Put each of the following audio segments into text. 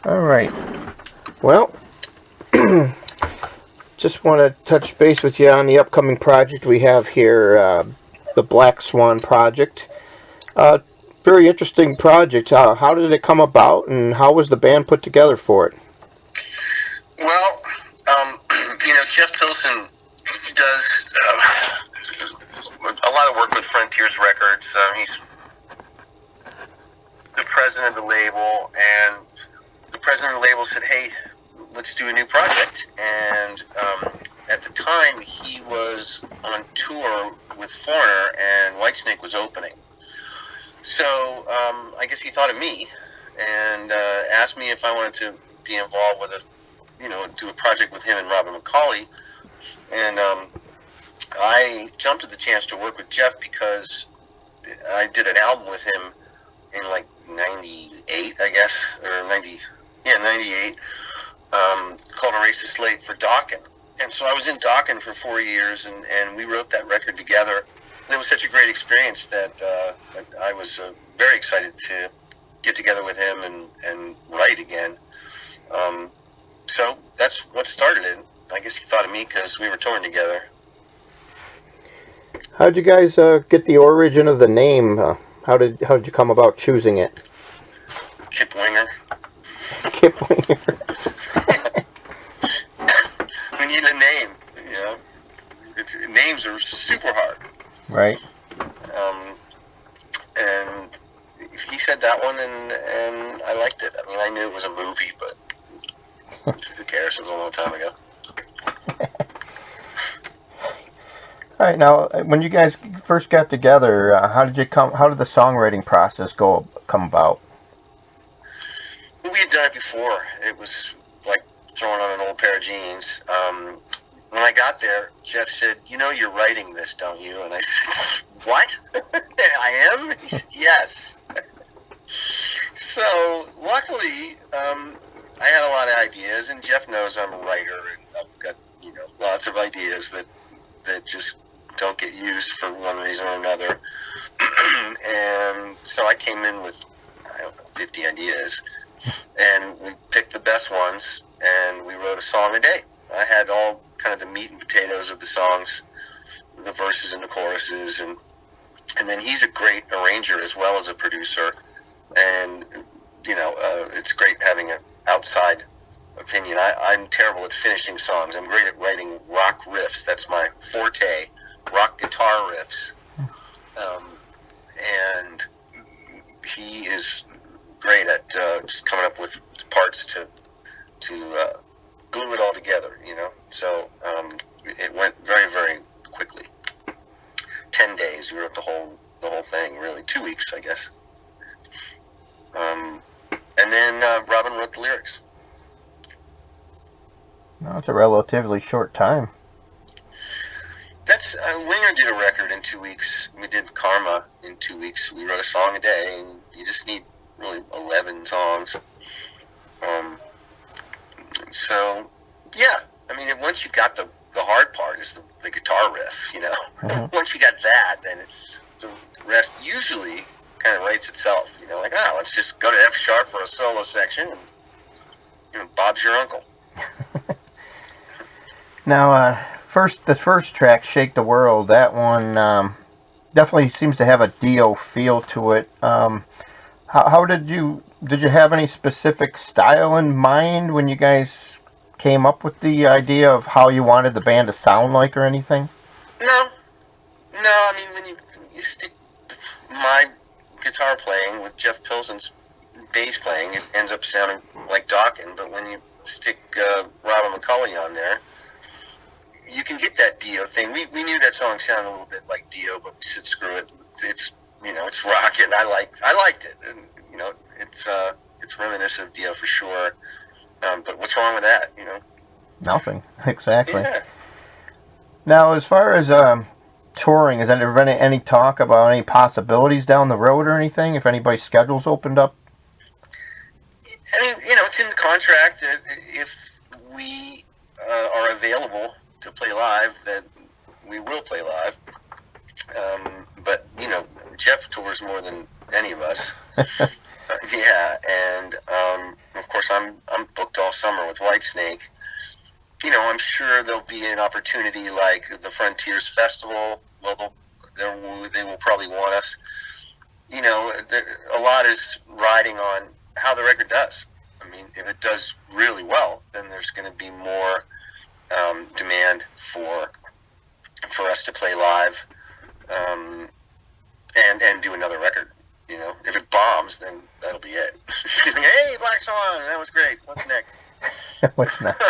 All right. Well, just want to touch base with you on the upcoming project we have here, the Black Swan project. Very interesting project. How did it come about, and how was the band put together for it? Well, Jeff Pilson does a lot of work with Frontiers Records. He's the president of the label, and the president of the label said, "Hey, let's do a new project." And at the time, he was on tour with Foreigner, and Whitesnake was opening. So I guess he thought of me and asked me if I wanted to be involved with do a project with him and Robin McCauley. And I jumped at the chance to work with Jeff because I did an album with him in like 98, I guess, or 98, called A Race to Slate for Dokken. And so I was in Dokken for 4 years, and we wrote that record together. And it was such a great experience that I was very excited to get together with him and write again. So that's what started it. I guess he thought of me because we were touring together. How did you guys get the origin of the name? How did you come about choosing it? Kip Winger. Kip Winger. We need a name, names are super hard. Right. And he said that one, and I liked it. I mean, I knew it was a movie, but who cares? It was a long time ago. All right. Now, when you guys first got together, how did the songwriting process come about? Well, we had done it before. It was like throwing on an old pair of jeans. When I got there, Jeff said, "You're writing this, don't you?" And I said, "What? I am?" He said, "Yes." So, luckily, I had a lot of ideas, and Jeff knows I'm a writer, and I've got, lots of ideas that just don't get used for one reason or another. And so I came in with, 50 ideas, and we picked the best ones, and we wrote a song a day. I had all kind of the meat and potatoes of the songs, the verses and the choruses, and then he's a great arranger as well as a producer, and it's great having an outside opinion. I'm terrible at finishing songs. I'm great at writing rock riffs. That's my forte, rock guitar riffs, and he is great at just coming up with parts to glue it all together, So it went very, very quickly. 10 days, we wrote the whole thing, really. 2 weeks, I guess. And then Robin wrote the lyrics. No, it's a relatively short time. That's Winger did a record in 2 weeks. We did Karma in 2 weeks. We wrote a song a day, and you just need really 11 songs. So, yeah. I mean, once you got the hard part is the guitar riff, Mm-hmm. Once you got that, then the rest usually kind of writes itself. Let's just go to F sharp for a solo section, and Bob's your uncle. Now, the first track, "Shake the World," that one definitely seems to have a Dio feel to it. How did you have any specific style in mind when you guys came up with the idea of how you wanted the band to sound like or anything? No. I mean, when you stick my guitar playing with Jeff Pilson's bass playing, it ends up sounding like Dokken. But when you stick Robin McCauley on there, you can get that Dio thing. We knew that song sounded a little bit like Dio, but we said screw it. It's it's rock, and I liked it, and it's reminiscent of Dio for sure. But what's wrong with that? Nothing, exactly. Yeah. Now, as far as touring, has there been any talk about any possibilities down the road or anything? If anybody's schedule's opened up? I mean, it's in the contract that if we are available to play live, that we will play live. But Jeff tours more than any of us. Yeah, and of course I'm all summer with Whitesnake, you know, I'm sure there'll be an opportunity like the Frontiers Festival. Well, they will probably want us. You know, a lot is riding on how the record does. I mean, if it does really well, then there's going to be more demand for us to play live and do another record. You know, if it bombs, then that'll be it. Hey, Black Swan, that was great. What's next? What's next?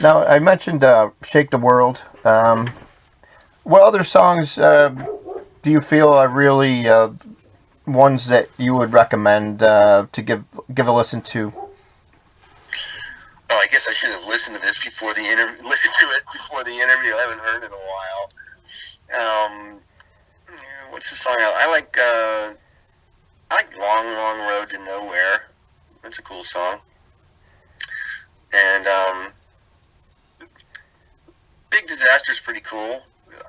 Now, I mentioned Shake the World. What other songs do you feel are really ones that you would recommend to give a listen to? Oh, I guess I should have listened to this before the interview. Listened to it before the interview. I haven't heard it in a while. What's the song? I like Long, Long Road to Nowhere. That's a cool song. And Big Disaster is pretty cool.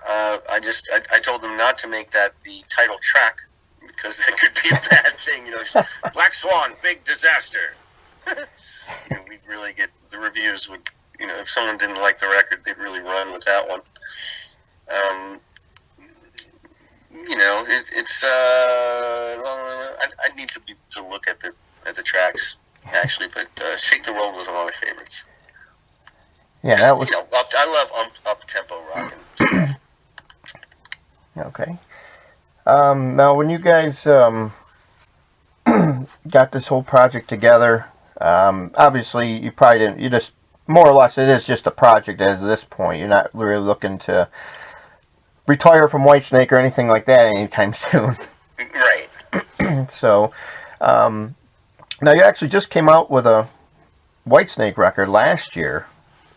I told them not to make that the title track because that could be a bad thing. You know, Black Swan, Big Disaster. And we'd really get the reviews would, you know, if someone didn't like the record, they'd really run with that one. You know, it's I need to look at the tracks actually, but Shake the World was one of my favorites. Yeah, that was. You know, I love up tempo rock and stuff. Okay. Now, when you guys got this whole project together, obviously you probably didn't. You just more or less it is just a project as of this point. You're not really looking to retire from Whitesnake or anything like that anytime soon. Right. So, now you actually just came out with a Whitesnake record last year.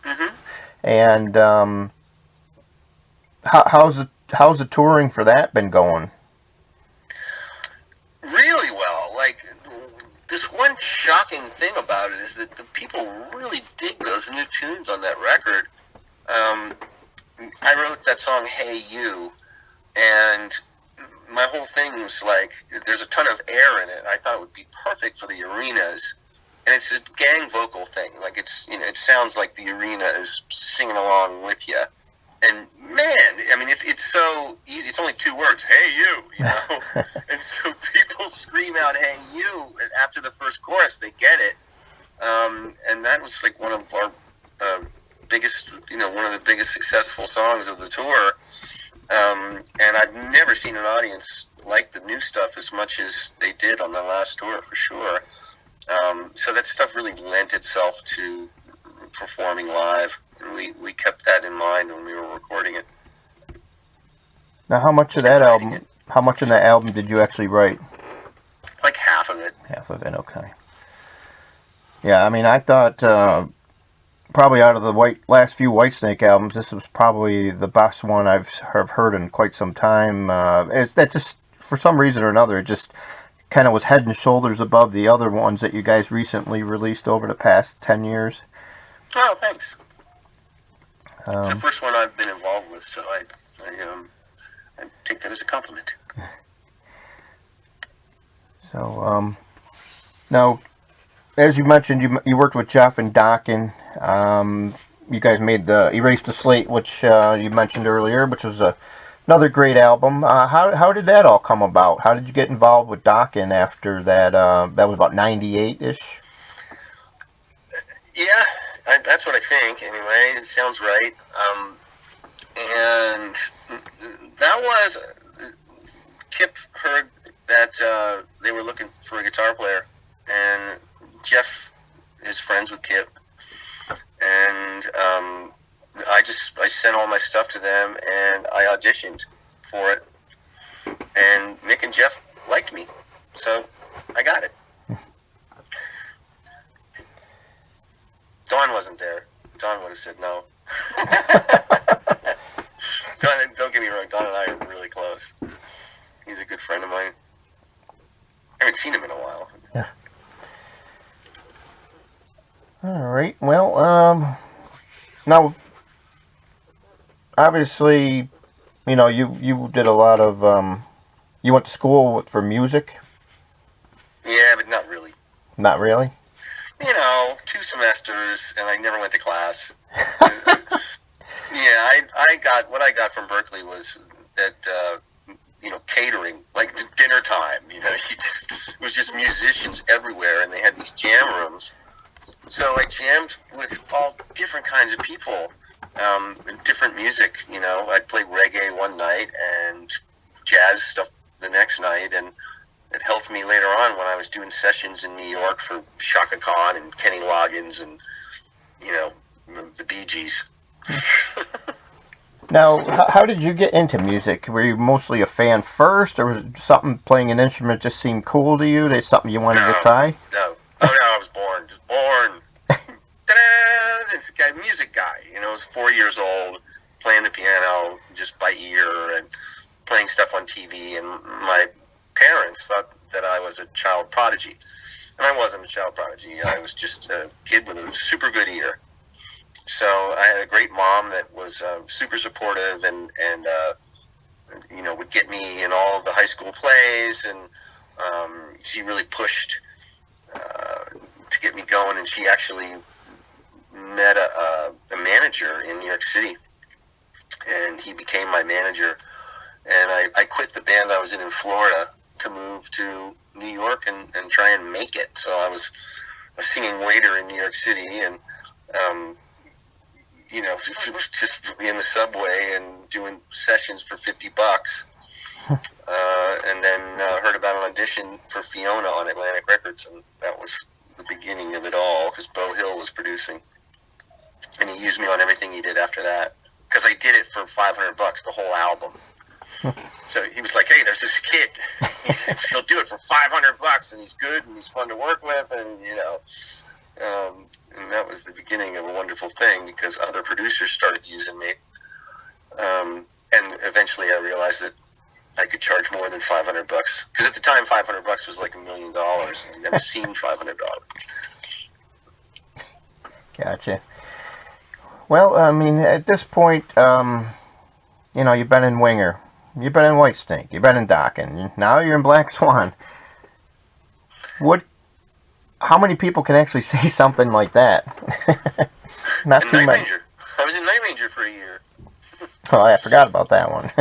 Mm-hmm. And how's the touring for that been going? Really well. Like, this one shocking thing about it is that the people really dig those new tunes on that record. I wrote that song, Hey You, and my whole thing was like, there's a ton of air in it. I thought it would be perfect for the arenas. And it's a gang vocal thing. Like, it's, you know, it sounds like the arena is singing along with you. And man, I mean, it's so easy. It's only two words, "Hey you," you know. And so people scream out "Hey you" after the first chorus. They get it, and that was like one of our biggest, you know, one of the biggest successful songs of the tour. And I've never seen an audience like the new stuff as much as they did on the last tour, for sure. So that stuff really lent itself to performing live. And we kept that in mind when we were recording it. Now, how much of that album did you actually write? Like half of it. Half of it, okay. Yeah, I mean, I thought probably out of the last few Whitesnake albums, this was probably the best one I've heard in quite some time. That just, for some reason or another, it just kind of was head and shoulders above the other ones that you guys recently released over the past 10 years. Oh, thanks. It's the first one I've been involved with, so I take that as a compliment. So, now, as you mentioned, you worked with Jeff and Dokken. You guys made the Erase the Slate, which you mentioned earlier, which was another great album. How did that all come about? How did you get involved with Dokken after that? That was about 98-ish? Yeah. That's what I think, anyway. It sounds right. And that was... Kip heard that they were looking for a guitar player. And Jeff is friends with Kip. And I sent all my stuff to them, and I auditioned for it. And Mick and Jeff liked me. So I got it. Don wasn't there. Don would have said no. Don, don't get me wrong, Don and I are really close. He's a good friend of mine. I haven't seen him in a while. Yeah. All right. Well, now, obviously, you know, you did a lot of, you went to school for music? Yeah, but not really. Not really? 2 semesters, and I never went to class. Yeah, what I got from Berkeley was that catering, like dinner time. It was just musicians everywhere, and they had these jam rooms. So I jammed with all different kinds of people, and different music. I'd play reggae one night and jazz stuff the next night, and it helped me later on when I was doing sessions in New York for Shaka Khan and Kenny Loggins and the Bee Gees. Now, how did you get into music? Were you mostly a fan first, or was it something playing an instrument just seemed cool to you? That's something you wanted to try? No. Oh, no, I was born. Just born. Ta-da! This guy, music guy. I was 4 years old, playing the piano just by ear and playing stuff on TV. And my parents thought that I was a child prodigy. And I wasn't a child prodigy. I was just a kid with a super good ear. So I had a great mom that was super supportive and would get me in all of the high school plays, and she really pushed to get me going. And she actually met a manager in New York City, and he became my manager. And I quit the band I was in Florida to move to New York and try and make it. So I was a singing waiter in New York City, and just in the subway and doing sessions for $50. And then heard about an audition for Fiona on Atlantic Records, and that was the beginning of it all, because Beau Hill was producing. And he used me on everything he did after that, because I did it for $500, the whole album. So he was like, hey, there's this kid. He'll do it for $500, and he's good, and he's fun to work with, and, and that was the beginning of a wonderful thing, because other producers started using me. And eventually I realized that I could charge more than $500, because at the time $500 was like $1 million, and I'd never seen $500. Gotcha. Well, I mean, at this point, you've been in Winger, you've been in Whitesnake, you've been in Dokken, now you're in Black Swan. How many people can actually say something like that? Not too many. Ranger. I was in Night Ranger for a year. Oh, I forgot about that one.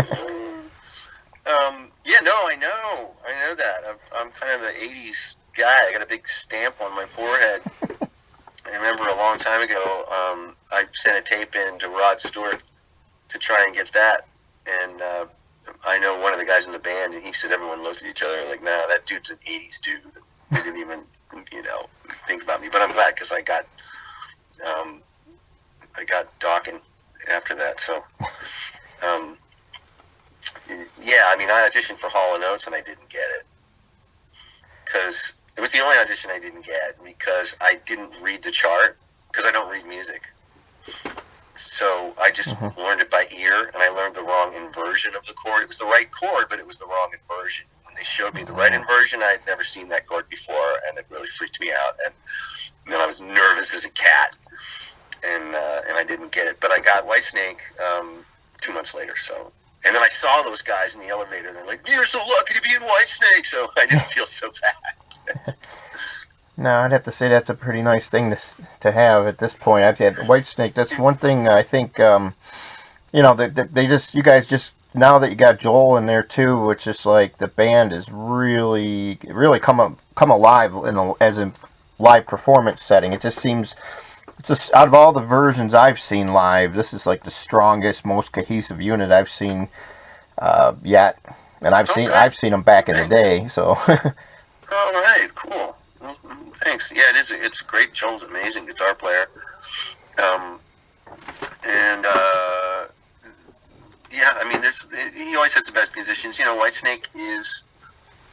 Yeah, no, I know that. I'm kind of the 80s guy. I got a big stamp on my forehead. I remember a long time ago, I sent a tape in to Rod Stewart to try and get that. And I know one of the guys in the band, and he said everyone looked at each other like, nah, that dude's an 80s dude. They didn't even, think about me. But I'm glad, because I got Dokken after that. So, yeah, I mean, I auditioned for Hall & Oates, and I didn't get it. Because it was the only audition I didn't get, because I didn't read the chart, because I don't read music. So I just learned it by ear, and I learned the wrong inversion of the chord. It was the right chord, but it was the wrong inversion. When they showed me the right inversion, I had never seen that chord before, and it really freaked me out. And then I was nervous as a cat, and I didn't get it. But I got Whitesnake 2 months later. So, and then I saw those guys in the elevator, and they're like, "You're so lucky to be in Whitesnake." So I didn't feel so bad. No, I'd have to say that's a pretty nice thing to have at this point. I've had Whitesnake. That's one thing I think. You guys just, now that you got Joel in there too, it's just like the band is really come alive as a live performance setting. It just seems, it's just, out of all the versions I've seen live, this is like the strongest, most cohesive unit I've seen yet. And I've seen them back in the day. So. All right, cool. Thanks. Yeah, it's great. Joel's an amazing guitar player. Yeah, I mean, he always has the best musicians. Whitesnake is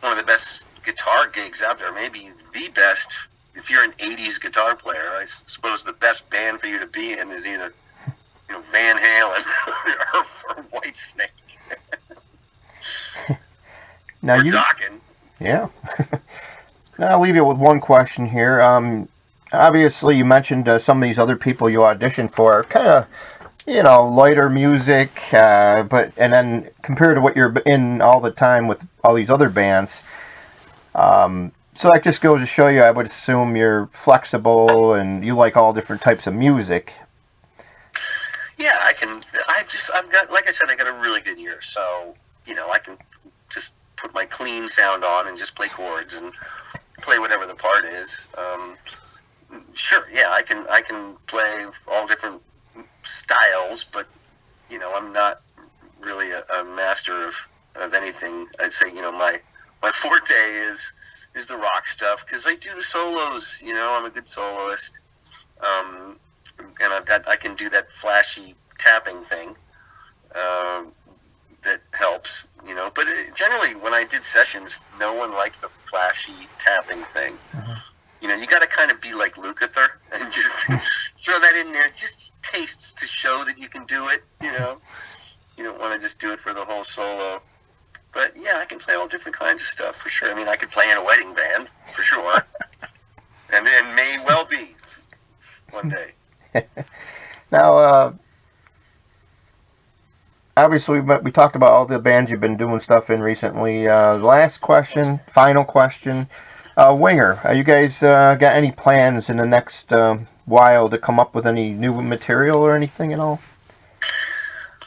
one of the best guitar gigs out there, maybe the best. If you're an 80s guitar player, I suppose the best band for you to be in is either Van Halen or Whitesnake. Now or Dokken. Yeah. Now, I'll leave you with one question here. Obviously, you mentioned some of these other people you auditioned for, kind of, lighter music, and then compared to what you're in all the time with all these other bands, So that just goes to show you, I would assume you're flexible and you like all different types of music. Yeah, I've got, like I said, I got a really good ear, so, I can just put my clean sound on and just play chords and play whatever the part is. Sure, yeah, I can play all different styles, but, I'm not really a master of anything. I'd say, my forte is the rock stuff, because I do the solos, I'm a good soloist. And I can do that flashy tapping thing that helps, But generally, when I did sessions, no one liked the flashy tapping thing. Mm-hmm. You got to kind of be like Lukather and just throw that in there, just tastes to show that you can do it. You don't want to just do it for the whole solo. But yeah, I can play all different kinds of stuff for sure. I mean, I could play in a wedding band for sure, and may well be one day. Now, obviously, we talked about all the bands you've been doing stuff in recently. Last question, final question. Winger, you guys got any plans in the next while to come up with any new material or anything at all?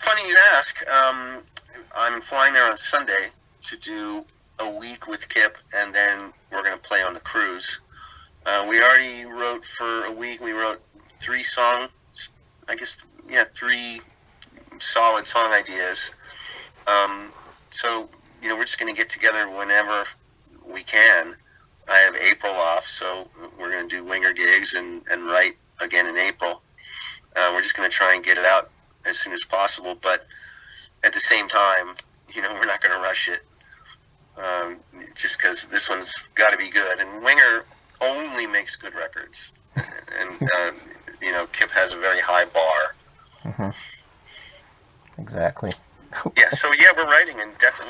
Funny you ask. I'm flying there on Sunday to do a week with Kip, and then we're going to play on the cruise. We already wrote for a week. We wrote 3 songs. I guess, 3 solid song ideas. So, we're just going to get together whenever we can. I have April off, so we're going to do Winger gigs and write again in April. We're just going to try and get it out as soon as possible, but at the same time, we're not going to rush it, just because this one's got to be good. And Winger only makes good records. And, Kip has a very high bar. Mm-hmm. Exactly. Yeah, so we're writing and definitely